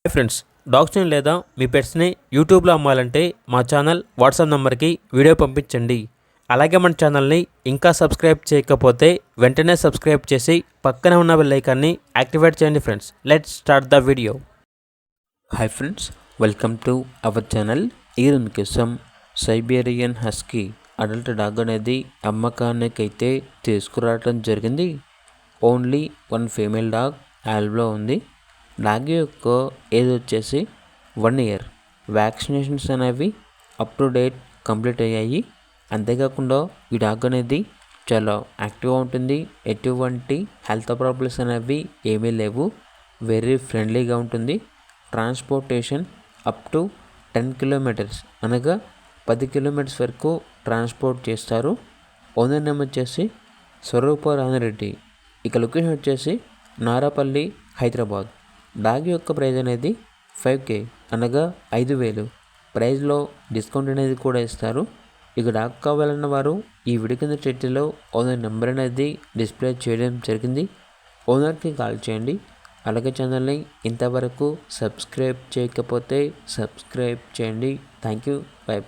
Hi friends, డాగ్స్ని లేదా మీ పెట్స్ని యూట్యూబ్లో అమ్మాలంటే మా ఛానల్ వాట్సాప్ నెంబర్కి వీడియో పంపించండి. అలాగే మన ఛానల్ని ఇంకా సబ్స్క్రైబ్ చేయకపోతే వెంటనే సబ్స్క్రైబ్ చేసి పక్కనే ఉన్న బెల్ ఐకాన్ని యాక్టివేట్ చేయండి. Friends, let's start the video. Hi friends, welcome to our channel. ఈరోజు కోసం సైబేరియన్ హస్కీ అడల్ట్ డాగ్ అనేది అమ్మకానికైతే తీసుకురావడం జరిగింది. ఓన్లీ వన్ ఫీమేల్ డాగ్ యాల్బ్లో ఉంది. డాగ్ యొక్క ఏజ్ వచ్చేసి 1 year. వ్యాక్సినేషన్స్ అనేవి అప్ టు డేట్ కంప్లీట్ అయ్యాయి. అంతేకాకుండా ఈ డాగ్ అనేది చాలా యాక్టివ్గా ఉంటుంది. ఎటువంటి హెల్త్ ప్రాబ్లమ్స్ అనేవి ఏమీ లేవు. వెరీ ఫ్రెండ్లీగా ఉంటుంది. ట్రాన్స్పోర్టేషన్ అప్ టు 10 kilometers అనగా 10 kilometers వరకు ట్రాన్స్పోర్ట్ చేస్తారు. ఓనర్ నేమ్ వచ్చేసి స్వరూప రామిరెడ్డి. ఇక లొకేషన్ వచ్చేసి నారాపల్లి, హైదరాబాద్. డాగ్ యొక్క ప్రైజ్ అనేది 5K అనగా 5,000. ప్రైజ్లో డిస్కౌంట్ అనేది కూడా ఇస్తారు. ఇక డాగ్ కావాలన్న వారు ఈ వీడియో కింద టైటిల్లో ఓనర్ నెంబర్ అనేది డిస్ప్లే చేయడం జరిగింది. ఓనర్కి కాల్ చేయండి. అలాగే ఛానల్ని ఇంతవరకు సబ్స్క్రైబ్ చేయకపోతే సబ్స్క్రైబ్ చేయండి. Thank you. బై.